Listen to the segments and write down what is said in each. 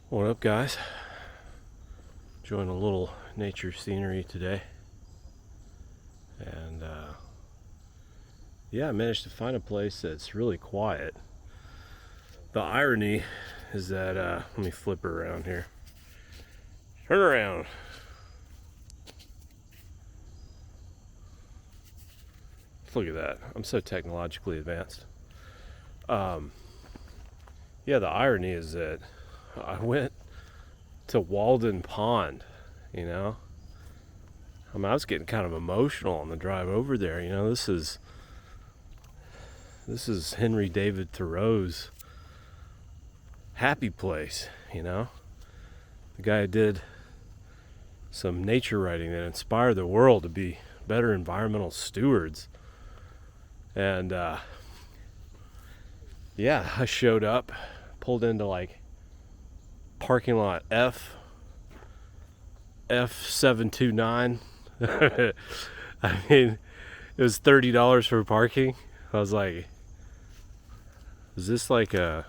What up, guys? Enjoying a little nature scenery today. And I managed to find a place that's really quiet. The irony is that, let me flip her around here. Turn around. Look at that. I'm so technologically advanced. The irony is that I went to Walden Pond, I was getting kind of emotional on the drive over there. This is Henry David Thoreau's happy place, The guy who did some nature writing that inspired the world to be better environmental stewards. And I showed up, pulled into parking lot F729. I mean, it was $30 for parking. I was like, is this a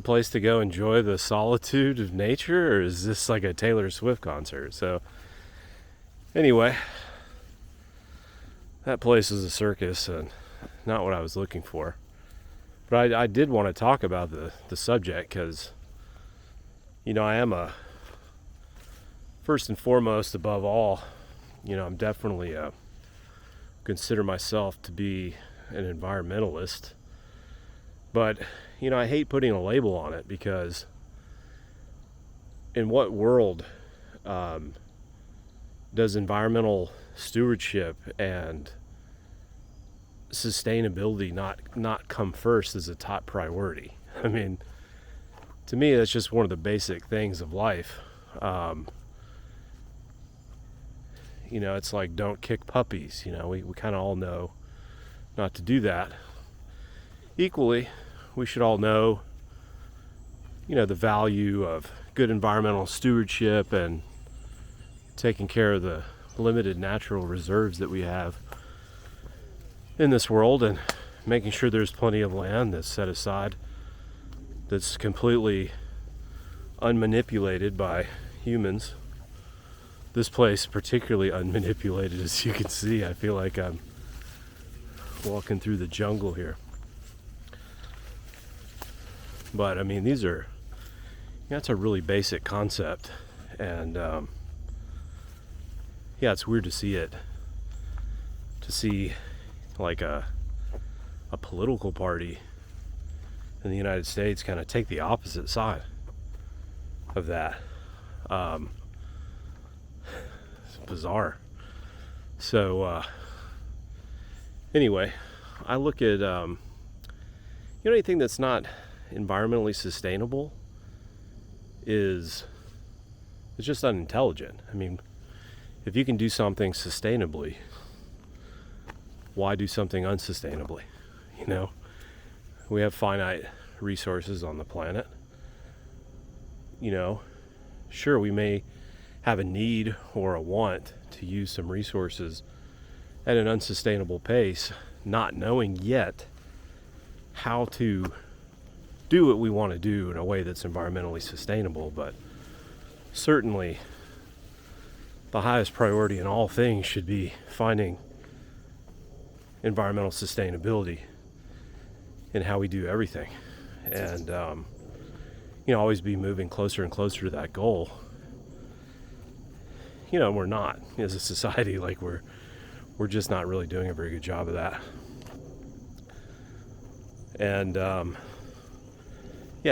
place to go enjoy the solitude of nature, or is this like a Taylor Swift concert? So anyway, that place is a circus and not what I was looking for. But I did want to talk about the subject because, I am first and foremost, above all, I'm definitely consider myself to be an environmentalist. But, I hate putting a label on it because in what world does environmental stewardship and sustainability not come first as a top priority? I mean, to me, that's just one of the basic things of life. It's like, don't kick puppies. We kind of all know not to do that. Equally, we should all know, the value of good environmental stewardship and taking care of the limited natural reserves that we have in this world, and making sure there's plenty of land that's set aside, that's completely unmanipulated by humans. This place particularly unmanipulated, as you can see. I feel like I'm walking through the jungle here. But I mean, that's a really basic concept, and it's weird to see like a political party in the United States kind of take the opposite side of that. It's bizarre. So anyway, I look at anything that's not environmentally sustainable is just unintelligent. I mean, if you can do something sustainably, why do something unsustainably? We have finite resources on the planet. Sure, we may have a need or a want to use some resources at an unsustainable pace, not knowing yet how to do what we want to do in a way that's environmentally sustainable. But certainly the highest priority in all things should be finding environmental sustainability in how we do everything, and always be moving closer and closer to that goal. We're not, as a society, we're just not really doing a very good job of that. And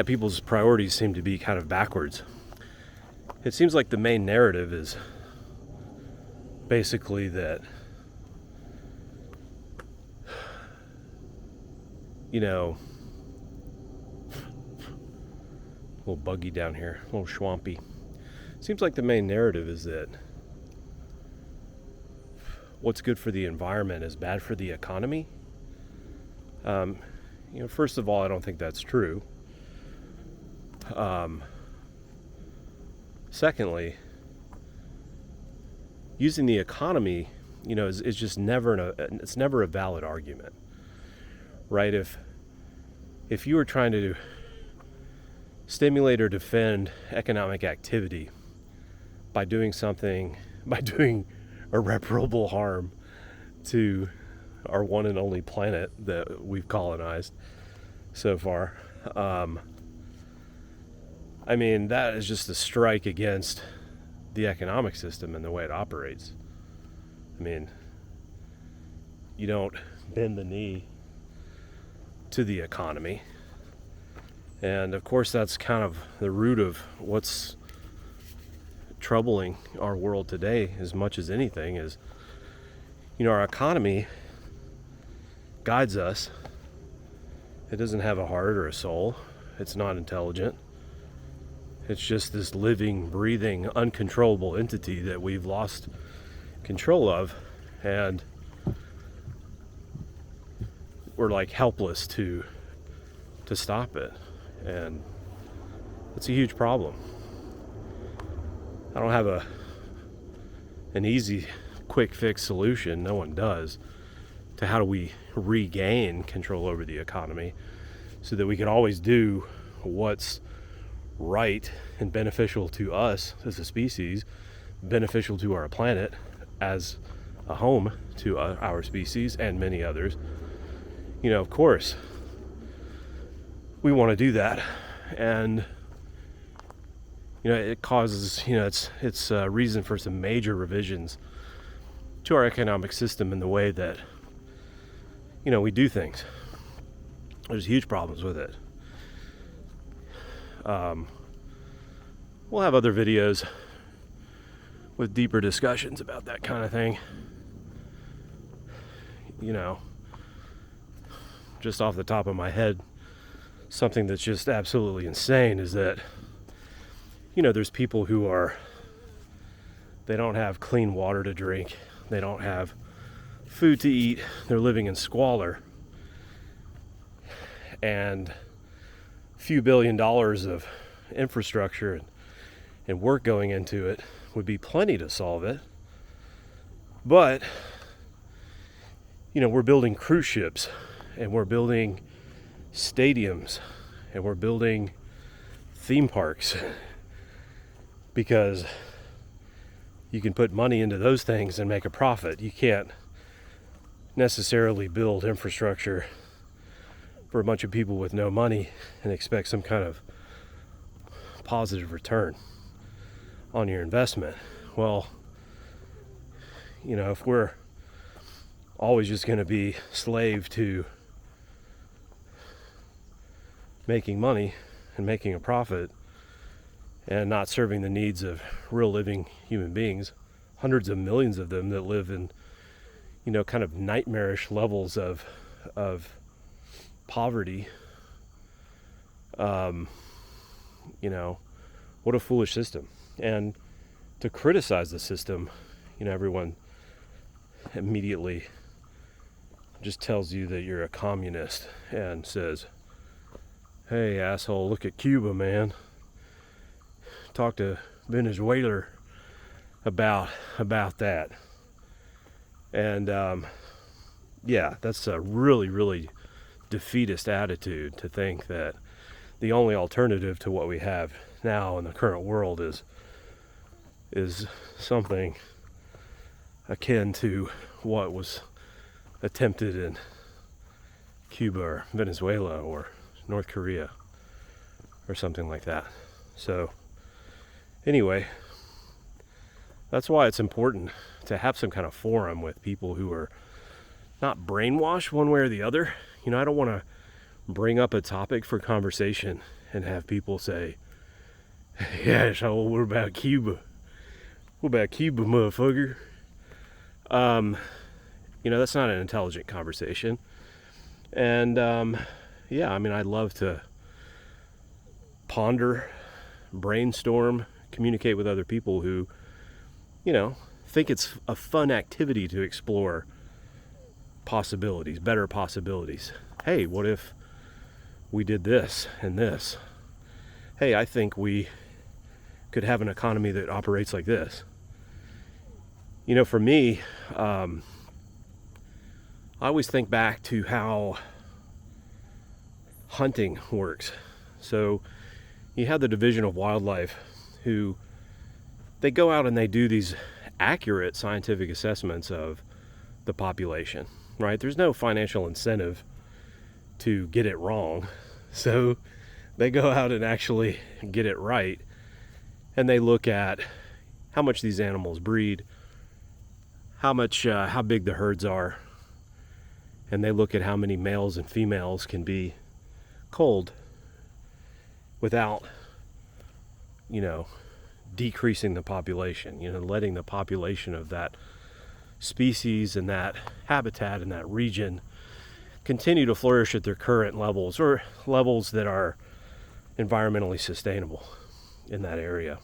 people's priorities seem to be kind of backwards. It seems like the main narrative is basically that a little buggy down here, a little swampy. Seems like the main narrative is that what's good for the environment is bad for the economy. First of all, I don't think that's true. Secondly, using the economy, is just never it's never a valid argument, right? If you were trying to stimulate or defend economic activity by doing irreparable harm to our one and only planet that we've colonized so far. I mean, that is just a strike against the economic system and the way it operates. I mean, you don't bend the knee to the economy. And of course, that's kind of the root of what's troubling our world today as much as anything is, our economy guides us. It doesn't have a heart or a soul. It's not intelligent. It's just this living, breathing, uncontrollable entity that we've lost control of, and we're like helpless to stop it. And it's a huge problem. I don't have an easy, quick fix solution. No one does. To how do we regain control over the economy so that we can always do what's right and beneficial to us as a species, beneficial to our planet as a home to our species and many others. Of course, we want to do that, and it causes it's a reason for some major revisions to our economic system and the way that we do things. There's huge problems with it. We'll have other videos with deeper discussions about that kind of thing. Just off the top of my head, something that's just absolutely insane is that there's people who they don't have clean water to drink, they don't have food to eat, they're living in squalor, and a few $1 billion of infrastructure and work going into it would be plenty to solve it. But we're building cruise ships, and we're building stadiums, and we're building theme parks because you can put money into those things and make a profit. You can't necessarily build infrastructure for a bunch of people with no money and expect some kind of positive return on your investment. Well, if we're always just going to be slave to making money and making a profit and not serving the needs of real living human beings, hundreds of millions of them that live in kind of nightmarish levels of poverty, what a foolish system. And to criticize the system, everyone immediately just tells you that you're a communist and says, hey asshole, look at Cuba, man. Talk to Venezuela about that. And that's a really, really defeatist attitude, to think that the only alternative to what we have now in the current world is something akin to what was attempted in Cuba or Venezuela or North Korea or something like that. So anyway, that's why it's important to have some kind of forum with people who are not brainwashed one way or the other. I don't want to bring up a topic for conversation and have people say, yeah, so what about Cuba? What about Cuba, motherfucker? That's not an intelligent conversation. And I'd love to ponder, brainstorm, communicate with other people who, think it's a fun activity to explore possibilities, better possibilities. Hey, what if we did this and this? Hey, I think we could have an economy that operates like this. For me, I always think back to how hunting works. So, you have the Division of Wildlife who they go out and they do these accurate scientific assessments of the population, right? There's no financial incentive to get it wrong. So they go out and actually get it right. And they look at how much these animals breed, how big the herds are, and they look at how many males and females can be culled without, decreasing the population, letting the population of that species and that habitat and that region continue to flourish at their current levels, or levels that are environmentally sustainable in that area,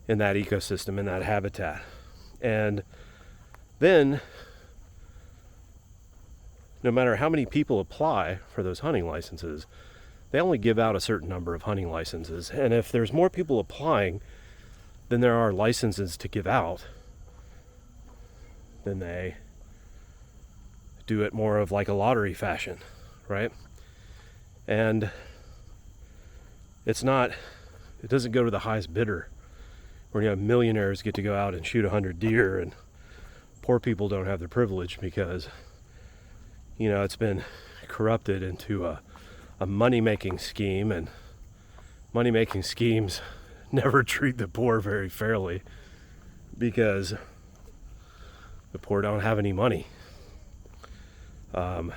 in that ecosystem, in that habitat. And then, no matter how many people apply for those hunting licenses, they only give out a certain number of hunting licenses. And if there's more people applying than there are licenses to give out, then they do it more of like a lottery fashion, right? And it doesn't go to the highest bidder, where millionaires get to go out and shoot 100 deer and poor people don't have the privilege because it's been corrupted into a money-making scheme, and money-making schemes never treat the poor very fairly because the poor don't have any money. And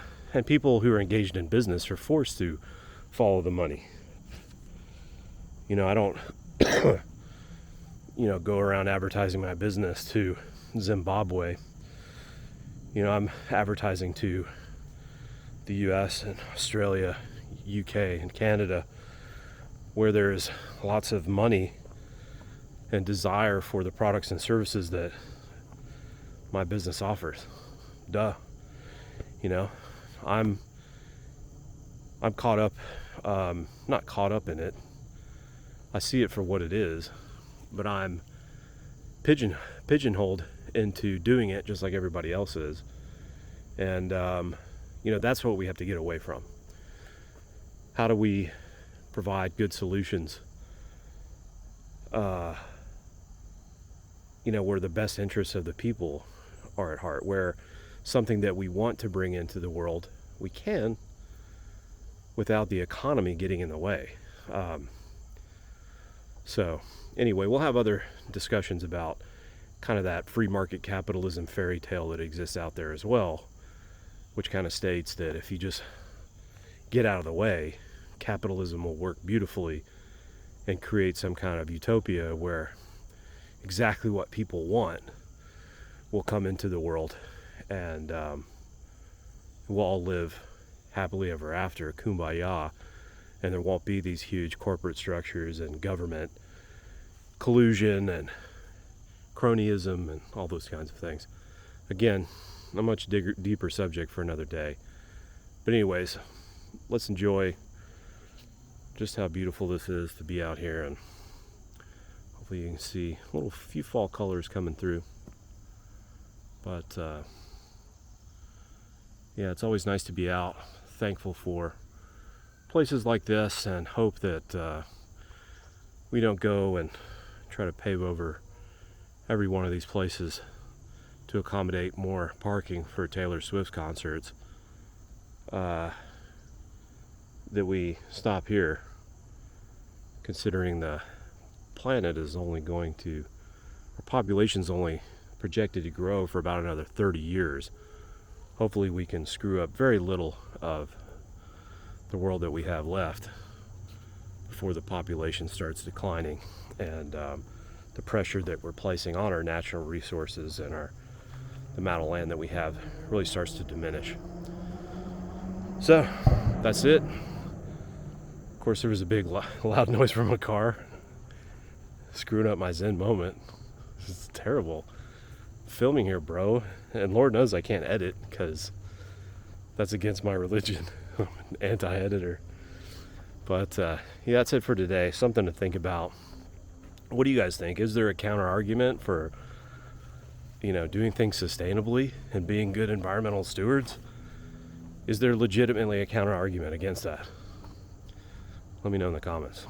people who are engaged in business are forced to follow the money. I don't, go around advertising my business to Zimbabwe. I'm advertising to the US and Australia, UK and Canada, where there's lots of money and desire for the products and services that my business offers. Duh. I'm caught up, not caught up in it. I see it for what it is, but I'm pigeonholed into doing it just like everybody else is. And, that's what we have to get away from. How do we provide good solutions, where the best interests of the people are at heart, where something that we want to bring into the world, we can, without the economy getting in the way. So anyway, we'll have other discussions about kind of that free market capitalism fairy tale that exists out there as well, which kind of states that if you just get out of the way, capitalism will work beautifully and create some kind of utopia where exactly what people want will come into the world, and we'll all live happily ever after, kumbaya, and there won't be these huge corporate structures and government collusion and cronyism and all those kinds of things. Again, a much deeper subject for another day. But anyways, let's enjoy just how beautiful this is to be out here, and hopefully you can see a few fall colors coming through. But it's always nice to be out. Thankful for places like this, and hope that we don't go and try to pave over every one of these places to accommodate more parking for Taylor Swift concerts. That we stop here, considering the planet is only our population's only projected to grow for about another 30 years. Hopefully we can screw up very little of the world that we have left before the population starts declining, and the pressure that we're placing on our natural resources and the amount of land that we have really starts to diminish. So that's it. Of course, there was a big loud noise from a car screwing up my Zen moment. This is terrible. Filming here, bro, and Lord knows I can't edit because that's against my religion. I'm an anti-editor. But that's it for today. Something to think about. What do you guys think? Is there a counter argument for doing things sustainably and being good environmental stewards? Is there legitimately a counter argument against that? Let me know in the comments.